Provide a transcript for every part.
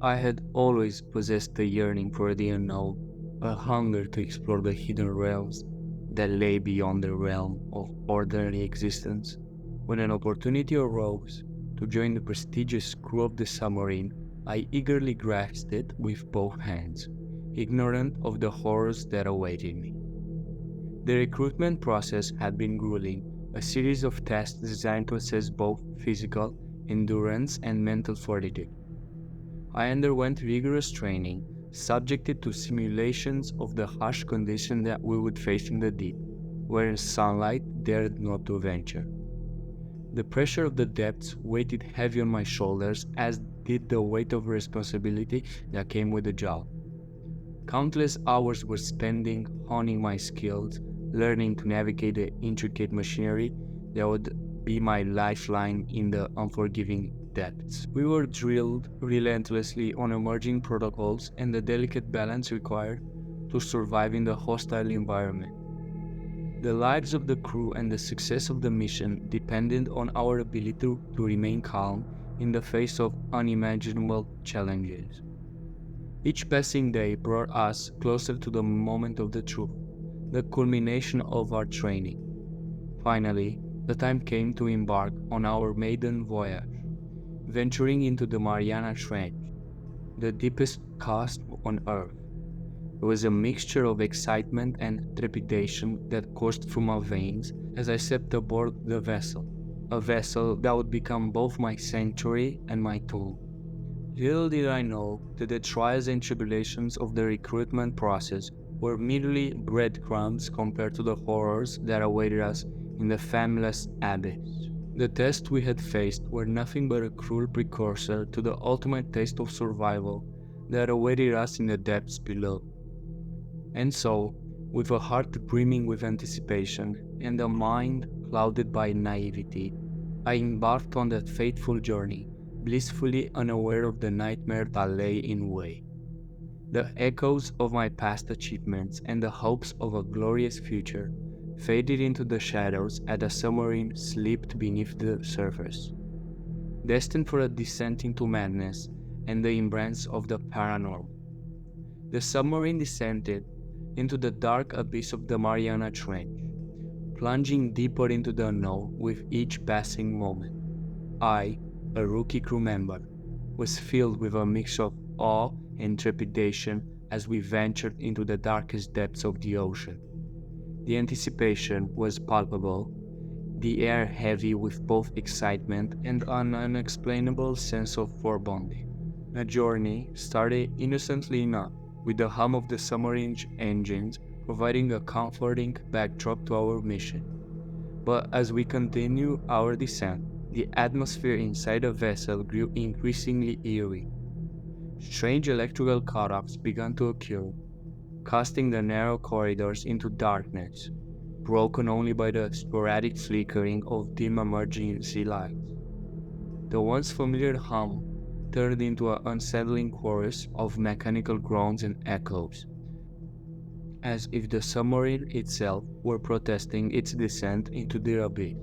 I had always possessed a yearning for the unknown, a hunger to explore the hidden realms that lay beyond the realm of ordinary existence. When an opportunity arose to join the prestigious crew of the submarine, I eagerly grasped it with both hands, ignorant of the horrors that awaited me. The recruitment process had been grueling, a series of tests designed to assess both physical endurance and mental fortitude. I underwent rigorous training, subjected to simulations of the harsh conditions that we would face in the deep, where sunlight dared not to venture. The pressure of the depths weighed heavy on my shoulders, as did the weight of responsibility that came with the job. Countless hours were spending honing my skills, learning to navigate the intricate machinery that would be my lifeline in the unforgiving depths. We were drilled relentlessly on emerging protocols and the delicate balance required to survive in the hostile environment. The lives of the crew and the success of the mission depended on our ability to remain calm in the face of unimaginable challenges. Each passing day brought us closer to the moment of the truth, the culmination of our training. Finally, the time came to embark on our maiden voyage, venturing into the Mariana Trench, the deepest cast on Earth. It was a mixture of excitement and trepidation that coursed through my veins as I stepped aboard the vessel, a vessel that would become both my sanctuary and my tomb. Little did I know that the trials and tribulations of the recruitment process were merely breadcrumbs compared to the horrors that awaited us in the fathomless abyss. The tests we had faced were nothing but a cruel precursor to the ultimate taste of survival that awaited us in the depths below. And so, with a heart brimming with anticipation and a mind clouded by naivety, I embarked on that fateful journey, blissfully unaware of the nightmare that lay in wait. The echoes of my past achievements and the hopes of a glorious future faded into the shadows as the submarine slipped beneath the surface, destined for a descent into madness and the embrace of the paranormal. The submarine descended into the dark abyss of the Mariana Trench, plunging deeper into the unknown with each passing moment. I, a rookie crew member, was filled with a mix of awe and trepidation as we ventured into the darkest depths of the ocean. The anticipation was palpable, the air heavy with both excitement and an unexplainable sense of foreboding. The journey started innocently enough, with the hum of the submarine's engines providing a comforting backdrop to our mission. But as we continued our descent, the atmosphere inside the vessel grew increasingly eerie. Strange electrical cut-offs began to occur, casting the narrow corridors into darkness, broken only by the sporadic flickering of dim emergency lights. The once familiar hum turned into an unsettling chorus of mechanical groans and echoes, as if the submarine itself were protesting its descent into the abyss.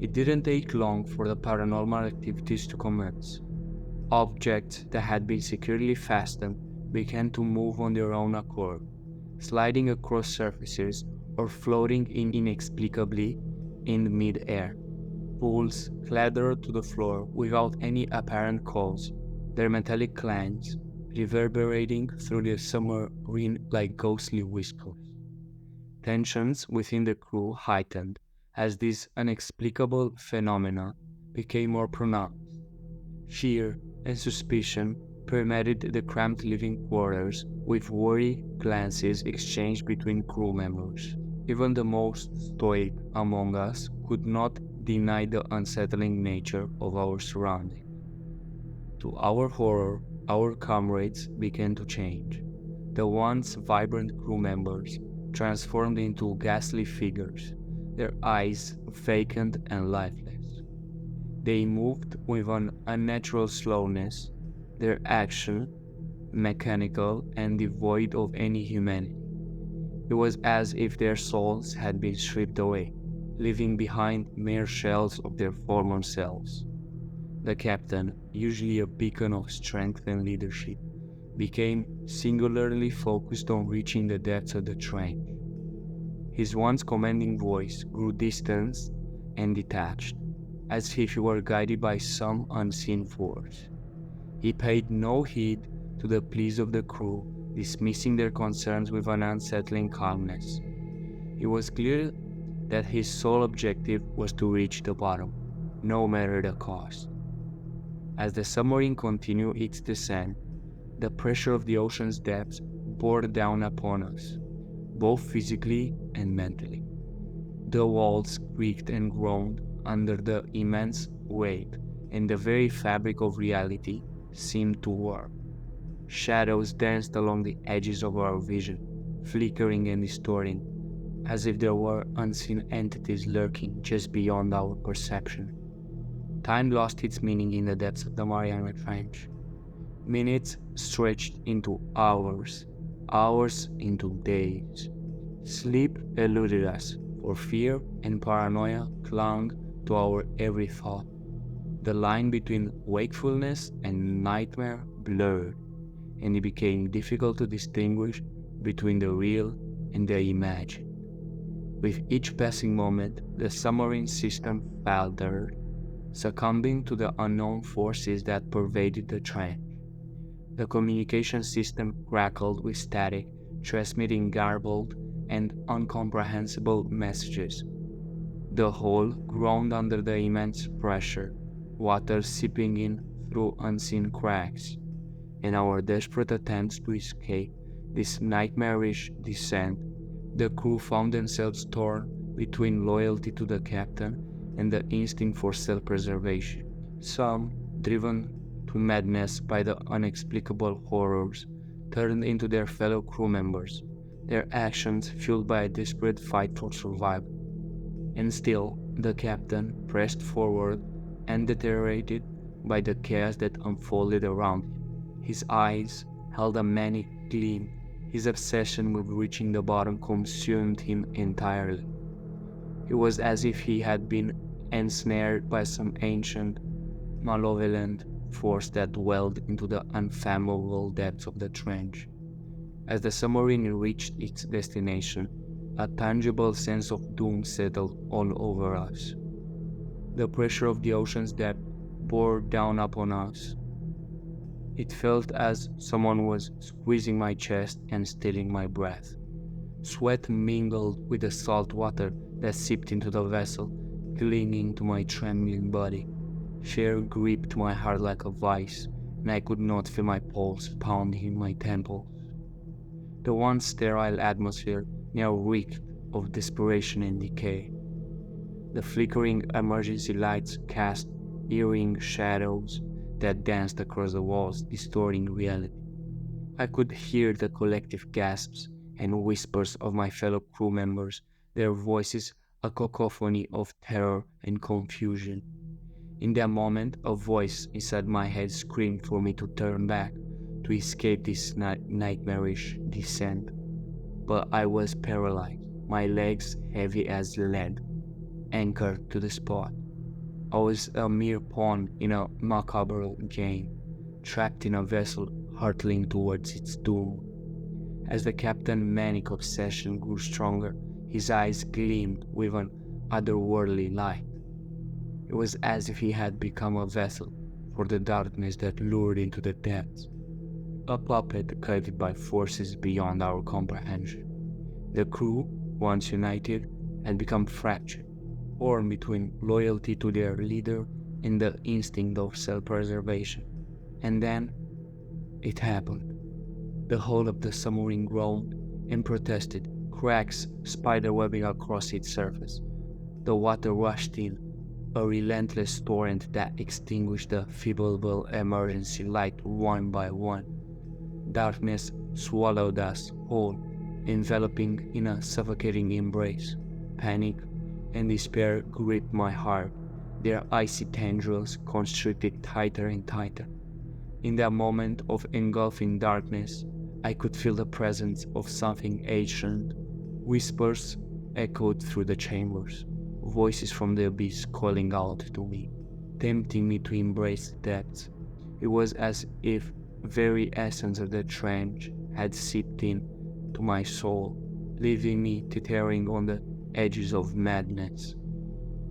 It didn't take long for the paranormal activities to commence. Objects that had been securely fastened began to move on their own accord, sliding across surfaces or floating inexplicably in mid-air. Pools clattered to the floor without any apparent cause, their metallic clangs reverberating through the submarine like ghostly whispers. Tensions within the crew heightened as these inexplicable phenomena became more pronounced. Fear and suspicion permeated the cramped living quarters, with worried glances exchanged between crew members. Even the most stoic among us could not deny the unsettling nature of our surroundings. To our horror, our comrades began to change. The once vibrant crew members transformed into ghastly figures, their eyes vacant and lifeless. They moved with an unnatural slowness, their action mechanical and devoid of any humanity. It was as if their souls had been stripped away, leaving behind mere shells of their former selves. The captain, usually a beacon of strength and leadership, became singularly focused on reaching the depths of the trench. His once commanding voice grew distant and detached, as if he were guided by some unseen force. He paid no heed to the pleas of the crew, dismissing their concerns with an unsettling calmness. It was clear that his sole objective was to reach the bottom, no matter the cost. As the submarine continued its descent, the pressure of the ocean's depths bore down upon us, both physically and mentally. The walls creaked and groaned under the immense weight, and the very fabric of reality seemed to warp. Shadows danced along the edges of our vision, flickering and distorting, as if there were unseen entities lurking just beyond our perception. Time lost its meaning in the depths of the Mariana Trench. Minutes stretched into hours, hours into days. Sleep eluded us, for fear and paranoia clung to our every thought. The line between wakefulness and nightmare blurred, and it became difficult to distinguish between the real and the imagined. With each passing moment, the submarine system faltered, succumbing to the unknown forces that pervaded the trench. The communication system crackled with static, transmitting garbled and incomprehensible messages. The hull groaned under the immense pressure, water seeping in through unseen cracks. In our desperate attempts to escape this nightmarish descent, the crew found themselves torn between loyalty to the captain and the instinct for self-preservation. Some, driven to madness by the inexplicable horrors, turned into their fellow crew members, their actions fueled by a desperate fight for survival. And still, the captain pressed forward, undeterred by the chaos that unfolded around him. His eyes held a manic gleam. His obsession with reaching the bottom consumed him entirely. It was as if he had been ensnared by some ancient, malevolent force that dwelled into the unfathomable depths of the trench. As the submarine reached its destination, a tangible sense of doom settled all over us. The pressure of the ocean's depth bore down upon us. It felt as someone was squeezing my chest and stealing my breath. Sweat mingled with the salt water that seeped into the vessel, clinging to my trembling body. Fear gripped my heart like a vice, and I could not feel my pulse pounding in my temples. The once sterile atmosphere now reeked of desperation and decay. The flickering emergency lights cast eerie shadows that danced across the walls, distorting reality. I could hear the collective gasps and whispers of my fellow crew members, their voices a cacophony of terror and confusion. In that moment, a voice inside my head screamed for me to turn back, to escape this nightmarish descent. But I was paralyzed, my legs heavy as lead, anchored to the spot. I was a mere pawn in a macabre game, trapped in a vessel hurtling towards its doom. As the captain's manic obsession grew stronger, his eyes gleamed with an otherworldly light. It was as if he had become a vessel for the darkness that lured into the depths, a puppet guided by forces beyond our comprehension. The crew, once united, had become fractured, torn between loyalty to their leader and the instinct of self-preservation. And then, it happened. The hull of the submarine groaned and protested, cracks spiderwebbing across its surface. The water rushed in, a relentless torrent that extinguished the feeble emergency light one by one. Darkness swallowed us whole, enveloping in a suffocating embrace. Panic and despair gripped my heart, their icy tendrils constricted tighter and tighter. In that moment of engulfing darkness, I could feel the presence of something ancient. Whispers echoed through the chambers, voices from the abyss calling out to me. tempting me to embrace the depths. It was as if very essence of the trench had seeped in to my soul, leaving me teetering on the edges of madness.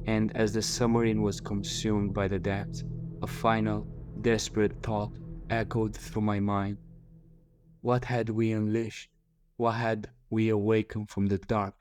And as the submarine was consumed by the depths, a final, desperate thought echoed through my mind. What had we unleashed? What had we awakened from the dark?